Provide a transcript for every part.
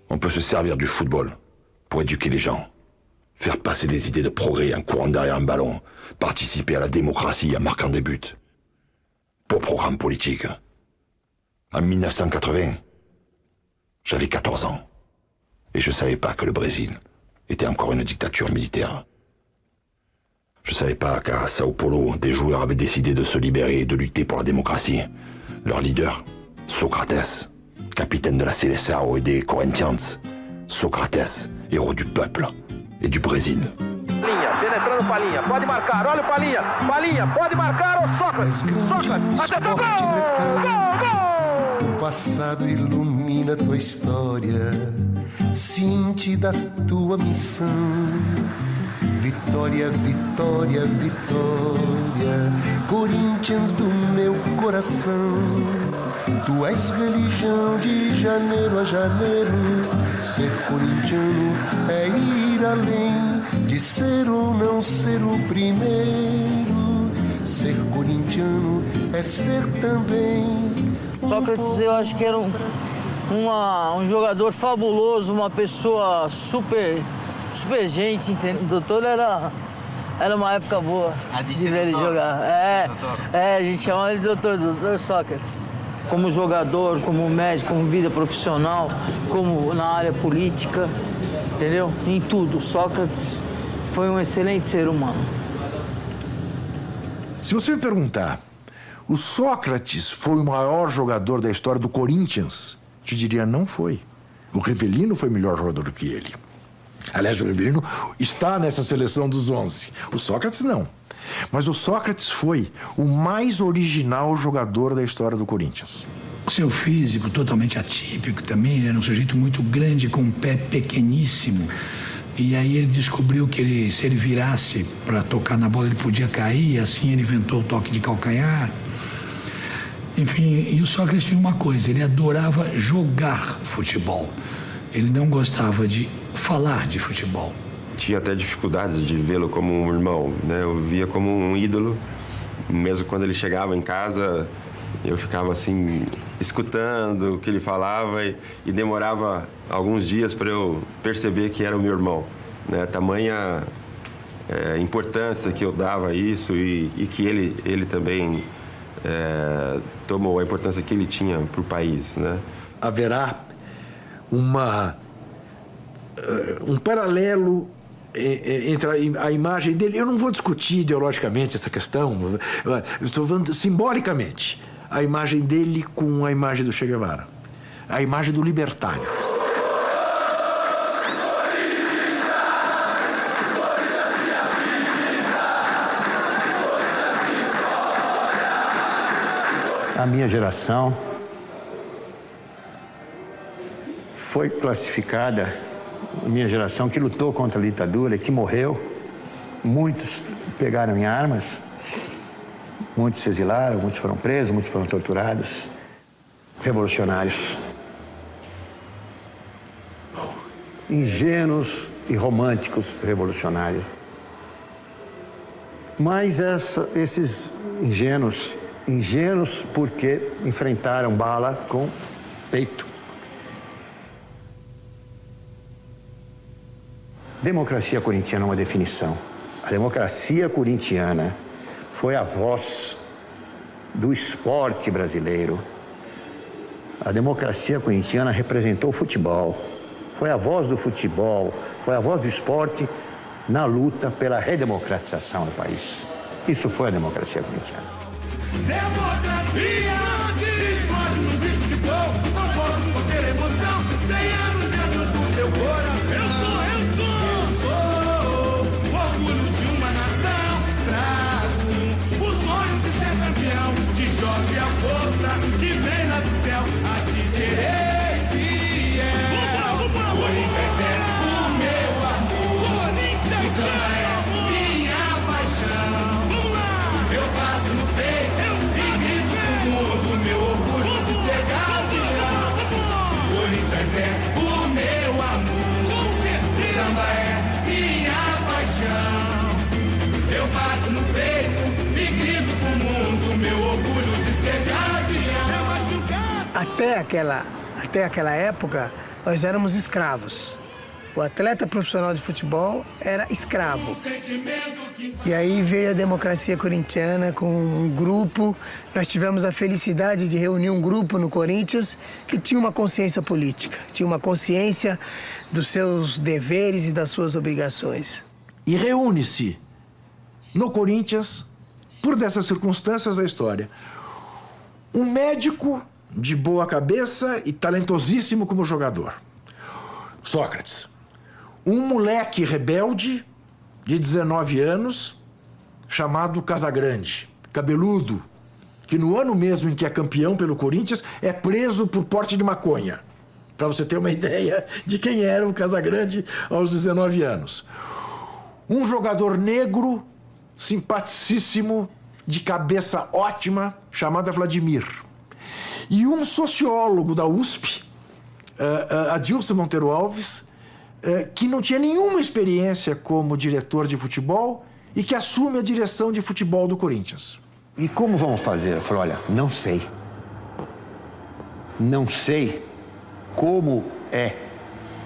On peut se servir du football pour éduquer les gens, faire passer des idées de progrès en courant derrière un ballon, participer à la démocratie en marquant des buts. Pour programme politique. En 1980, j'avais 14 ans. Et je savais pas que le Brésil était encore une dictature militaire. Je savais pas qu'à Sao Paulo, des joueurs avaient décidé de se libérer et de lutter pour la démocratie. Leur leader, Socrates, capitaine de la Seleção et des Corinthians. Socrates, héros du peuple et du Brésil. Palinha, penetrando Palinha, pode marcar, olha o Palinha, Palinha, pode marcar o Sócrates, Sócrates, atenção, gol, gol, gol! O passado ilumina tua história, cinte da tua missão. Vitória, vitória, vitória, Corinthians do meu coração. Tu és religião de janeiro a janeiro. Ser corintiano é ir além de ser ou não ser o primeiro. Ser corintiano é ser também. Sócrates, eu acho que era um jogador fabuloso, uma pessoa super gente, entende? O doutor era uma época boa de ver ele jogar. A gente chamava ele de doutor Sócrates. Como jogador, como médico, como vida profissional, como na área política, entendeu? Em tudo, Sócrates foi um excelente ser humano. Se você me perguntar, o Sócrates foi o maior jogador da história do Corinthians? Eu te diria, não foi. O Rivelino foi melhor jogador do que ele. Aliás, o Rivelino está nessa seleção dos 11. O Sócrates não. Mas o Sócrates foi o mais original jogador da história do Corinthians. O seu físico totalmente atípico também, ele era um sujeito muito grande, com um pé pequeníssimo. E aí ele descobriu que se ele virasse para tocar na bola, ele podia cair, e assim ele inventou o toque de calcanhar. Enfim, e o Sócrates tinha uma coisa, ele adorava jogar futebol. Ele não gostava de falar de futebol. Tinha até dificuldades de vê-lo como um irmão, né? Eu via como um ídolo. Mesmo quando ele chegava em casa, eu ficava assim, escutando o que ele falava e demorava alguns dias para eu perceber que era o meu irmão, né? Tamanha importância que eu dava a isso e que ele também tomou a importância que ele tinha para o país, né? Haverá um paralelo entre a imagem dele. Eu não vou discutir ideologicamente essa questão, eu estou falando simbolicamente. A imagem dele com a imagem do Che Guevara, a imagem do libertário. A minha geração foi classificada, a minha geração que lutou contra a ditadura, que morreu. Muitos pegaram em armas, muitos se exilaram, muitos foram presos, muitos foram torturados. Revolucionários. Ingênuos e românticos revolucionários. Mas esses ingênuos porque enfrentaram balas com peito. Democracia corintiana é uma definição. A democracia corintiana foi a voz do esporte brasileiro. A democracia corintiana representou o futebol. Foi a voz do futebol, foi a voz do esporte na luta pela redemocratização do país. Isso foi a democracia corintiana. Democracia de esporte no futebol, não posso conter emoção, 100 anos dentro do seu coração. Jorge, a força que vem lá do céu, a ti serei fiel. Corinthians é o meu amor, o samba é minha paixão. Eu bato no peito e grito pro mundo, meu orgulho de ser campeão. Corinthians é o meu amor, o samba é minha paixão. Eu bato no peito e grito pro mundo, meu orgulho. Até aquela época, nós éramos escravos. O atleta profissional de futebol era escravo. E aí veio a democracia corintiana com um grupo. Nós tivemos a felicidade de reunir um grupo no Corinthians que tinha uma consciência política, tinha uma consciência dos seus deveres e das suas obrigações. E reúne-se no Corinthians, por dessas circunstâncias da história, um médico de boa cabeça e talentosíssimo como jogador, Sócrates. Um moleque rebelde de 19 anos, chamado Casagrande, cabeludo, que no ano mesmo em que é campeão pelo Corinthians, é preso por porte de maconha. Para você ter uma ideia de quem era o Casagrande aos 19 anos. Um jogador negro, simpaticíssimo, de cabeça ótima, chamado Vladimir. E um sociólogo da USP, Adilson Monteiro Alves, que não tinha nenhuma experiência como diretor de futebol e que assume a direção de futebol do Corinthians. E como vamos fazer? Eu falei, olha, não sei. Não sei como é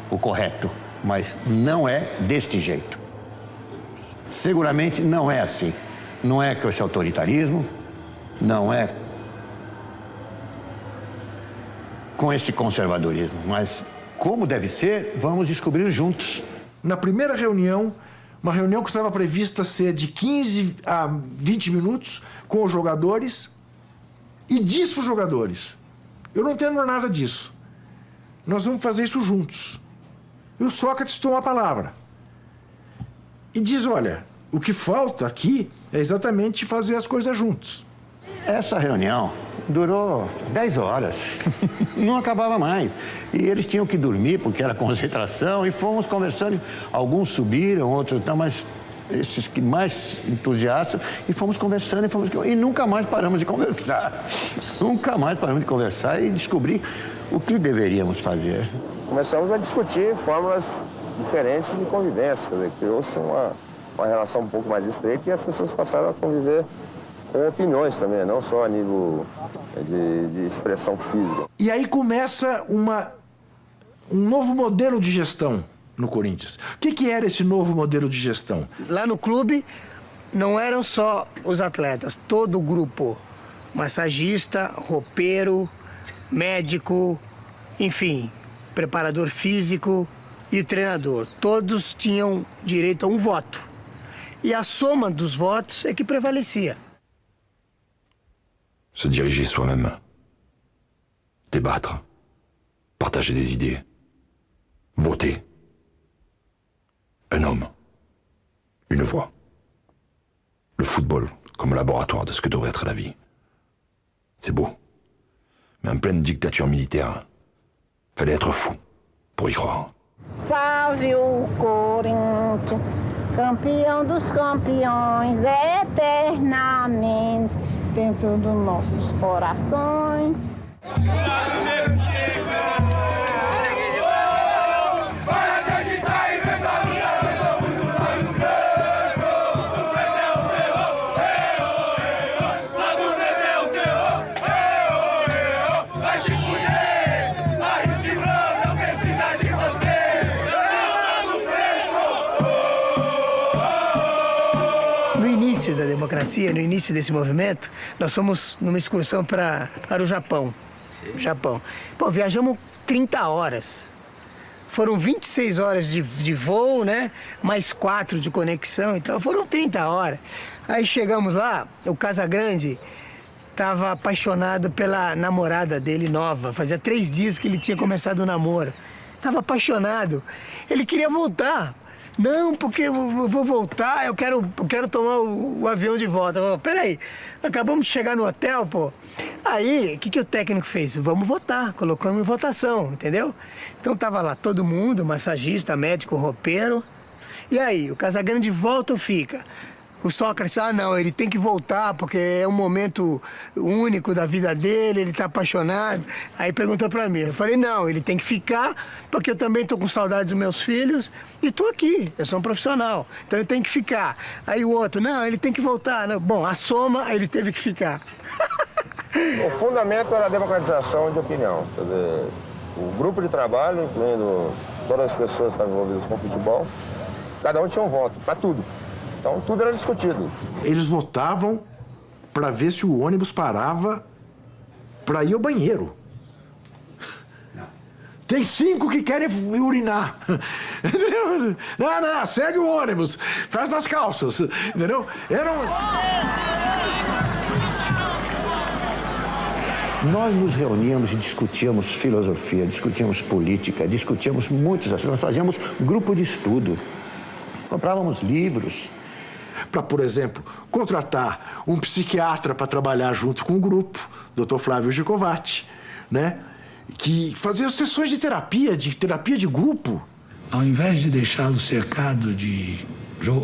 o correto, mas não é deste jeito. Seguramente não é assim. Não é com esse autoritarismo, não é com esse conservadorismo, mas como deve ser, vamos descobrir juntos. Na primeira reunião, uma reunião que estava prevista ser de 15 a 20 minutos com os jogadores, e diz para os jogadores, eu não entendo nada disso, nós vamos fazer isso juntos. E o Sócrates toma a palavra e diz, olha, o que falta aqui é exatamente fazer as coisas juntos. Essa reunião durou 10 horas, não acabava mais. E eles tinham que dormir porque era concentração e fomos conversando. Alguns subiram, outros não, mas esses que mais entusiastas, e fomos conversando e nunca mais paramos de conversar. Nunca mais paramos de conversar e descobrir o que deveríamos fazer. Começamos a discutir formas diferentes de convivência, quer dizer, criou-se uma relação um pouco mais estreita e as pessoas passaram a conviver com opiniões também, não só a nível de expressão física. E aí começa um novo modelo de gestão no Corinthians. O que era esse novo modelo de gestão? Lá no clube, não eram só os atletas, todo o grupo. Massagista, roupeiro, médico, enfim, preparador físico e o treinador. Todos tinham direito a um voto. E a soma dos votos é que prevalecia. Se diriger soi-même, débattre, partager des idées, voter. Un homme, une voix. Le football comme laboratoire de ce que devrait être la vie. C'est beau, mais en pleine dictature militaire, fallait être fou pour y croire. Salve o Corinthians, campeão dos campeões, eternamente dentro dos nossos corações. Da democracia, no início desse movimento, nós fomos numa excursão para o Japão. Pô, viajamos 30 horas. Foram 26 horas de voo, né? Mais 4 de conexão, então foram 30 horas. Aí chegamos lá, o Casagrande estava apaixonado pela namorada dele nova. Fazia 3 dias que ele tinha começado o namoro. Estava apaixonado. Ele queria voltar. Não, porque eu vou voltar, eu quero tomar o avião de volta. Peraí, acabamos de chegar no hotel, pô. Aí, o que o técnico fez? Vamos votar, colocamos em votação, entendeu? Então tava lá todo mundo, massagista, médico, roupeiro. E aí, o Casagrande volta ou fica? O Sócrates, não, ele tem que voltar porque é um momento único da vida dele, ele tá apaixonado. Aí perguntou pra mim, eu falei, não, ele tem que ficar porque eu também tô com saudade dos meus filhos e tô aqui, eu sou um profissional, então eu tenho que ficar. Aí o outro, não, ele tem que voltar. Não. Bom, a soma, ele teve que ficar. O fundamento era a democratização de opinião, quer dizer, O grupo de trabalho, incluindo todas as pessoas que estavam envolvidas com futebol, cada um tinha um voto para tudo. Então, tudo era discutido. Eles votavam para ver se o ônibus parava para ir ao banheiro. Tem 5 que querem urinar. Não, segue o ônibus. Faz nas calças. Entendeu? Nós nos reuníamos e discutíamos filosofia, discutíamos política, discutíamos muitos assuntos. Nós fazíamos grupo de estudo. Comprávamos livros. Para, por exemplo, contratar um psiquiatra para trabalhar junto com o grupo, Dr. Flávio Gicovati, né? Que fazia sessões de terapia de grupo. Ao invés de deixá-lo cercado de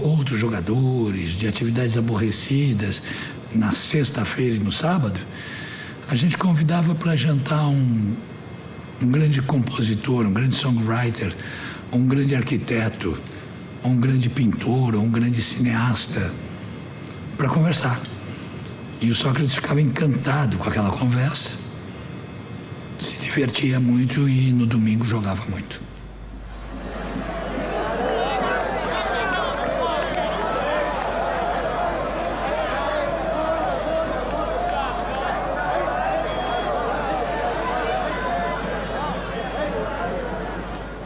outros jogadores, de atividades aborrecidas na sexta-feira e no sábado, a gente convidava para jantar um grande compositor, um grande songwriter, um grande arquiteto, um grande pintor, um grande cineasta, para conversar. E o Sócrates ficava encantado com aquela conversa, se divertia muito e no domingo jogava muito.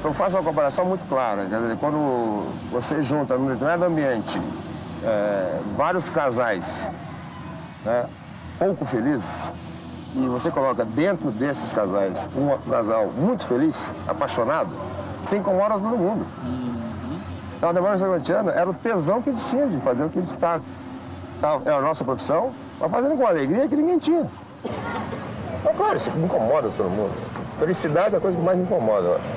Eu faço uma comparação muito clara. Quer dizer, quando você junta num determinado ambiente vários casais, né, pouco felizes, e você coloca dentro desses casais um casal muito feliz, apaixonado, você incomoda todo mundo. Então a democracia corintiana era o tesão que a gente tinha de fazer o que a gente é a nossa profissão, mas fazendo com alegria que ninguém tinha. Então, claro, isso incomoda todo mundo. Felicidade é a coisa que mais me incomoda, eu acho.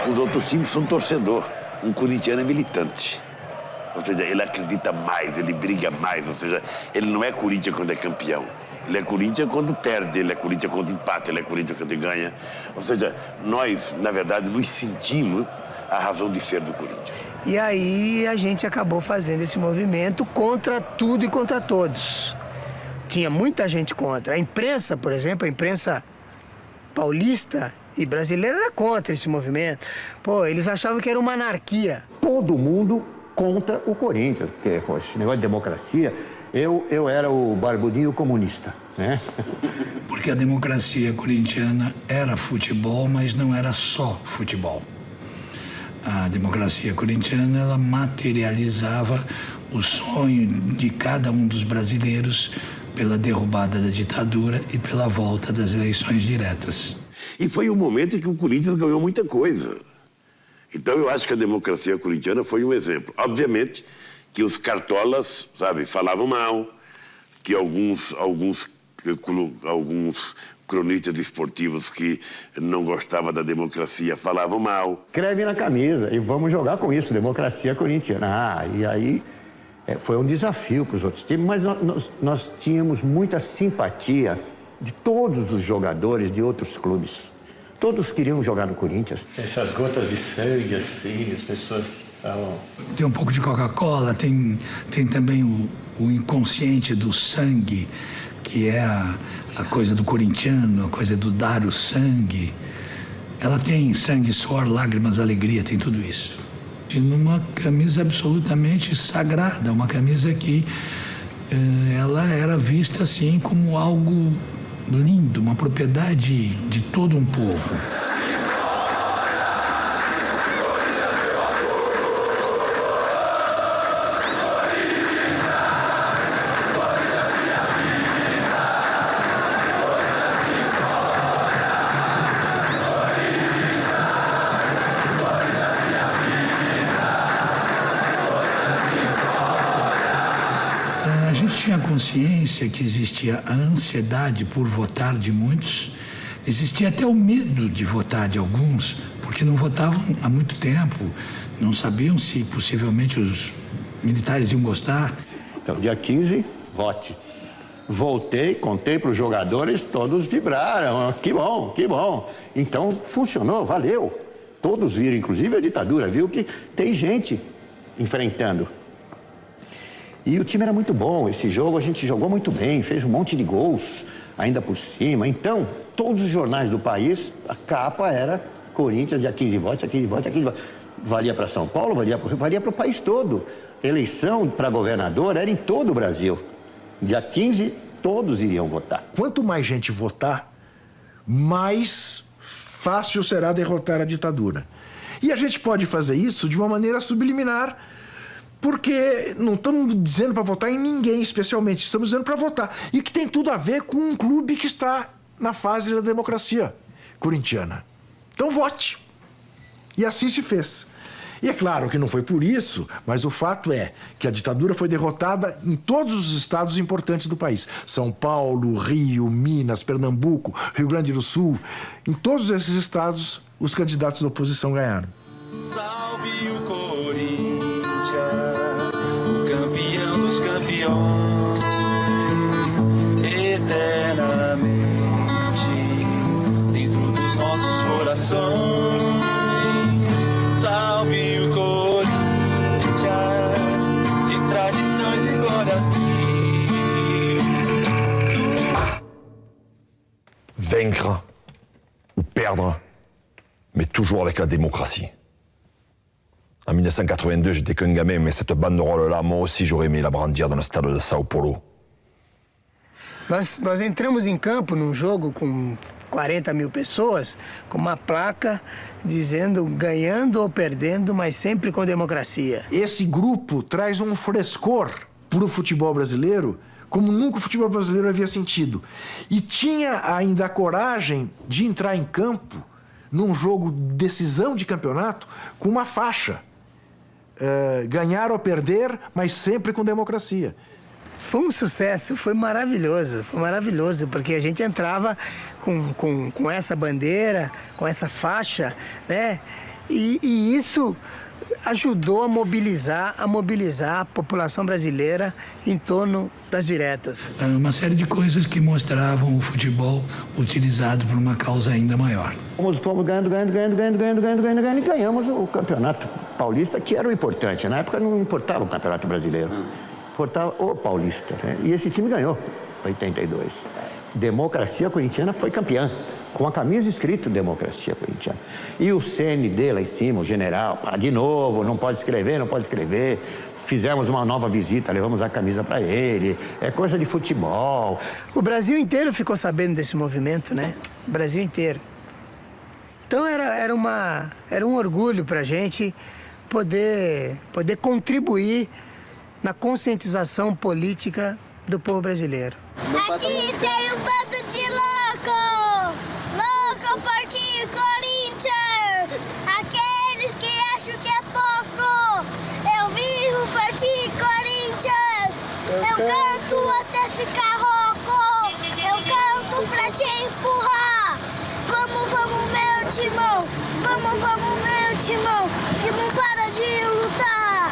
Os outros times são torcedor. Um corintiano é militante. Ou seja, ele acredita mais, ele briga mais. Ou seja, ele não é Corinthians quando é campeão. Ele é Corinthians quando perde, ele é Corinthians quando empata, ele é Corinthians quando ganha. Ou seja, nós, na verdade, nos sentimos a razão de ser do Corinthians. E aí a gente acabou fazendo esse movimento contra tudo e contra todos. Tinha muita gente contra. A imprensa, por exemplo, a imprensa paulista e brasileira era contra esse movimento. Pô, eles achavam que era uma anarquia. Todo mundo contra o Corinthians, porque com esse negócio de democracia, eu era o barbudinho comunista, né? Porque a democracia corintiana era futebol, mas não era só futebol. A democracia corintiana, ela materializava o sonho de cada um dos brasileiros pela derrubada da ditadura e pela volta das eleições diretas. E foi um momento em que o Corinthians ganhou muita coisa. Então eu acho que a democracia corintiana foi um exemplo. Obviamente que os cartolas, sabe, falavam mal, que alguns cronistas esportivos que não gostavam da democracia falavam mal. Escreve na camisa e vamos jogar com isso, democracia corintiana. E aí foi um desafio para os outros times, mas nós tínhamos muita simpatia de todos os jogadores de outros clubes. Todos queriam jogar no Corinthians. Essas gotas de sangue, assim, as pessoas estavam... Tem um pouco de Coca-Cola, tem também o inconsciente do sangue, que é a coisa do corintiano, a coisa do dar o sangue. Ela tem sangue, suor, lágrimas, alegria, tem tudo isso. E numa camisa absolutamente sagrada, uma camisa que ela era vista assim como algo lindo, uma propriedade de todo um povo. A gente tinha consciência que existia a ansiedade por votar de muitos, existia até o medo de votar de alguns, porque não votavam há muito tempo, não sabiam se possivelmente os militares iam gostar. Então, dia 15, vote. Voltei, contei para os jogadores, todos vibraram. Que bom, que bom. Então, funcionou, valeu. Todos viram, inclusive a ditadura, viu que tem gente enfrentando. E o time era muito bom. Esse jogo a gente jogou muito bem, fez um monte de gols ainda por cima. Então, todos os jornais do país, a capa era Corinthians, dia 15 votos, dia 15 votos, dia 15 votos. Valia para São Paulo, valia para o país todo. Eleição para governador era em todo o Brasil. Dia 15, todos iriam votar. Quanto mais gente votar, mais fácil será derrotar a ditadura. E a gente pode fazer isso de uma maneira subliminar, porque não estamos dizendo para votar em ninguém especialmente, estamos dizendo para votar. E que tem tudo a ver com um clube que está na fase da democracia corintiana. Então vote. E assim se fez. E é claro que não foi por isso, mas o fato é que a ditadura foi derrotada em todos os estados importantes do país. São Paulo, Rio, Minas, Pernambuco, Rio Grande do Sul. Em todos esses estados, os candidatos da oposição ganharam. Salve o Corinthians, o campeão dos campeões, eternamente dentro dos nossos corações. Salve o Corinthians, de tradições e glórias mil. Vaincre ou perdre, mais toujours avec la démocratie. En 1982, j'étais qu'un gamin, mais cette banderole-là, moi aussi, j'aurais aimé la brandir dans le stade de Sao Paulo. Nós entramos em campo num jogo com 40 mil pessoas, com uma placa dizendo ganhando ou perdendo, mas sempre com democracia. Esse grupo traz um frescor para o futebol brasileiro, como nunca o futebol brasileiro havia sentido. E tinha ainda a coragem de entrar em campo num jogo de decisão de campeonato com uma faixa. Ganhar ou perder, mas sempre com democracia. Foi um sucesso, foi maravilhoso, porque a gente entrava com essa bandeira, com essa faixa, né? E isso ajudou a mobilizar a população brasileira em torno das diretas. Uma série de coisas que mostravam o futebol utilizado por uma causa ainda maior. Fomos ganhando e ganhamos o campeonato paulista, que era o importante. Na época não importava o campeonato brasileiro. Importava o paulista, né? E esse time ganhou, 82. Democracia Corintiana foi campeã, com a camisa escrito Democracia Corintiana. E o CND lá em cima, o general, de novo, não pode escrever. Fizemos uma nova visita, levamos a camisa para ele. É coisa de futebol. O Brasil inteiro ficou sabendo desse movimento, né? O Brasil inteiro. Então era um orgulho para a gente poder contribuir na conscientização política do povo brasileiro. Aqui tem um bando de louco partido Corinthians, aqueles que acham que é pouco. Eu vivo partido Corinthians, eu canto até ficar rouco, eu canto pra te empurrar. Vamos meu timão, vamos meu timão, que não para de lutar.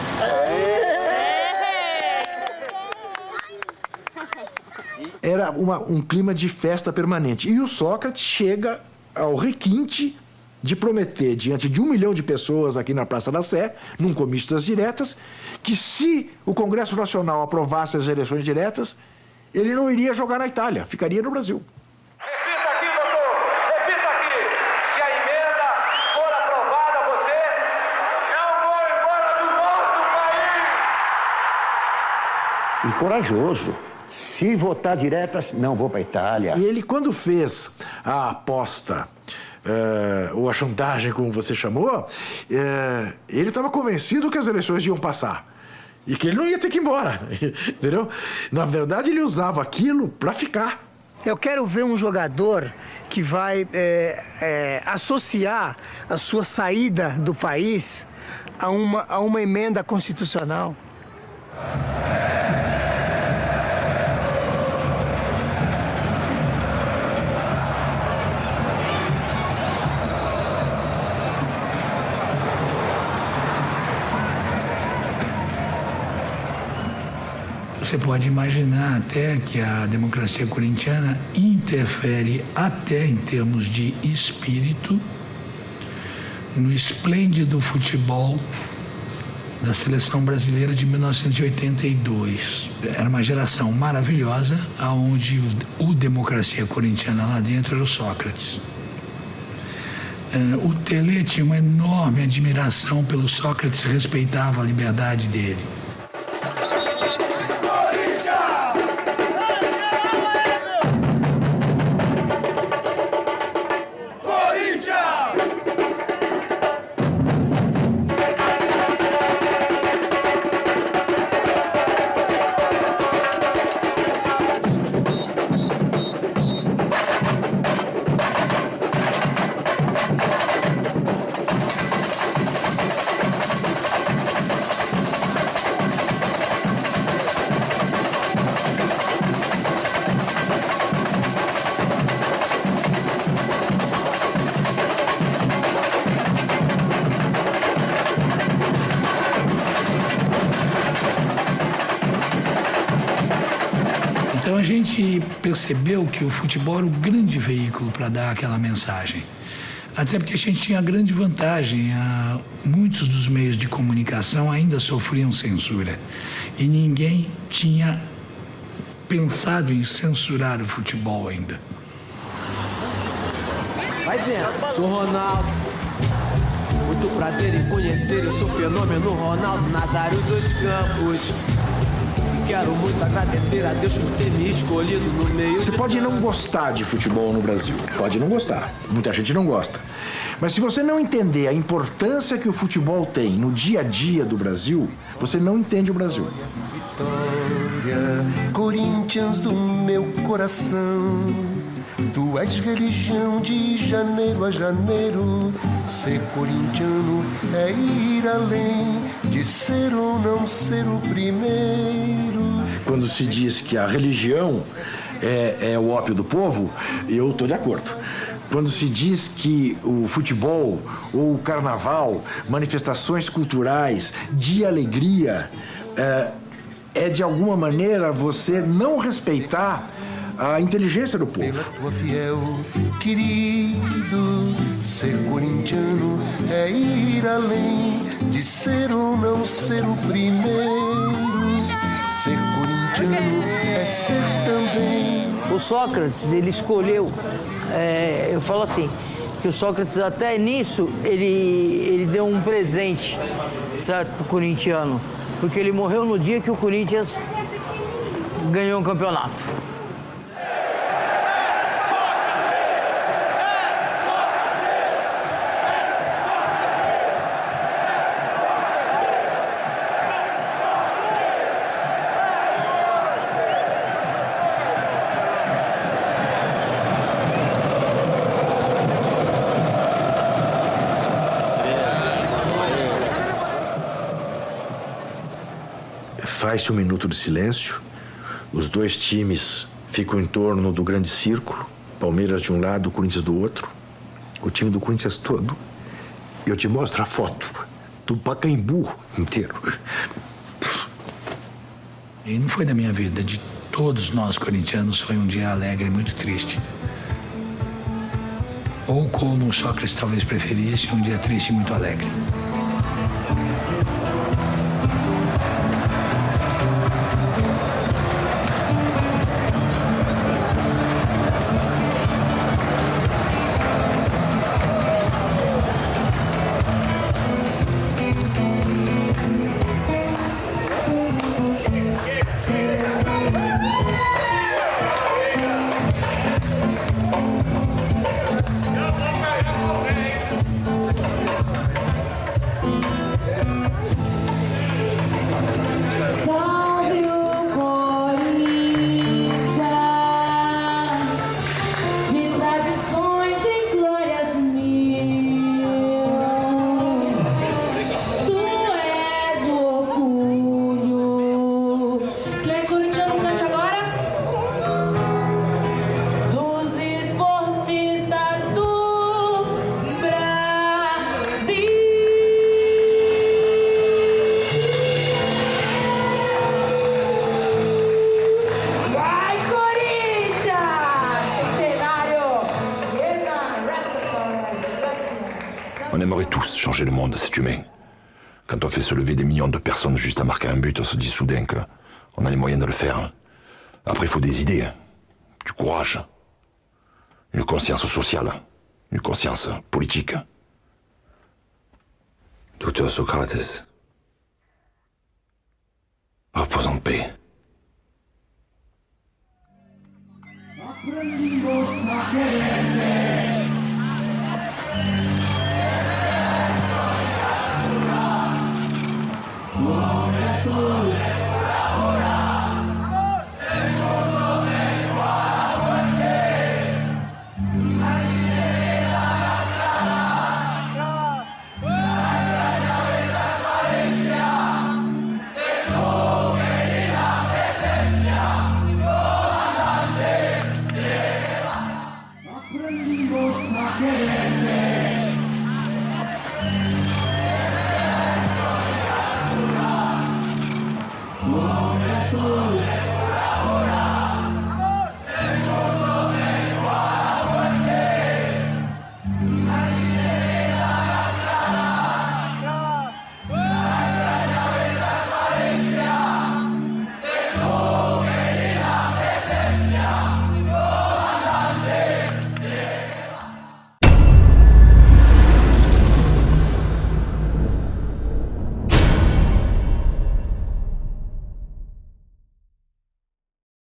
Era um clima de festa permanente. E o Sócrates chega ao requinte de prometer, diante de 1 milhão de pessoas aqui na Praça da Sé, num comício das diretas, que se o Congresso Nacional aprovasse as eleições diretas, ele não iria jogar na Itália, ficaria no Brasil. Repita aqui, doutor. Repita aqui. Se a emenda for aprovada, você não vai embora do nosso país. E corajoso. Se votar diretas, não vou para a Itália. E ele, quando fez a aposta, ou a chantagem, como você chamou, ele estava convencido que as eleições iam passar. E que ele não ia ter que ir embora, entendeu? Na verdade, ele usava aquilo para ficar. Eu quero ver um jogador que vai associar a sua saída do país a uma emenda constitucional. Você pode imaginar até que a democracia corintiana interfere até em termos de espírito no esplêndido futebol da seleção brasileira de 1982. Era uma geração maravilhosa, onde o Democracia Corintiana lá dentro era o Sócrates. O Tele tinha uma enorme admiração pelo Sócrates, respeitava a liberdade dele. Então a gente percebeu que o futebol era o grande veículo para dar aquela mensagem. Até porque a gente tinha a grande vantagem, muitos dos meios de comunicação ainda sofriam censura. E ninguém tinha pensado em censurar o futebol ainda. Vai vendo, sou Ronaldo. Muito prazer em conhecer, eu sou o fenômeno Ronaldo Nazário dos Campos. Quero muito agradecer a Deus por ter me escolhido no meio... Você pode não gostar de futebol no Brasil, pode não gostar, muita gente não gosta. Mas se você não entender a importância que o futebol tem no dia a dia do Brasil, você não entende o Brasil. Vitória, Corinthians do meu coração, tu és religião de janeiro a janeiro. Ser corintiano é ir além de ser ou não ser o primeiro. Quando se diz que a religião é o ópio do povo, eu estou de acordo. Quando se diz que o futebol ou o carnaval, manifestações culturais de alegria, é de alguma maneira você não respeitar a inteligência do povo. Pela tua fiel, querido, ser corintiano é ir além de ser ou não ser o primeiro. Ser corintiano é ser também. O Sócrates, ele escolheu, eu falo assim, que o Sócrates até nisso, ele deu um presente, certo, pro corintiano, porque ele morreu no dia que o Corinthians ganhou o campeonato. Faz-se um minuto de silêncio, os dois times ficam em torno do grande círculo, Palmeiras de um lado, Corinthians do outro, o time do Corinthians todo. Eu te mostro a foto do Pacaembu inteiro. E não foi da minha vida, de todos nós corintianos, foi um dia alegre e muito triste. Ou como o Sócrates talvez preferisse, um dia triste e muito alegre. On aimerait tous changer le monde, c'est humain. Quand on fait se lever des millions de personnes juste à marquer un but, on se dit soudain qu'on a les moyens de le faire. Après, il faut des idées, du courage, une conscience sociale, une conscience politique. Docteur Socrates, repose en paix. Aprendimos a quererte.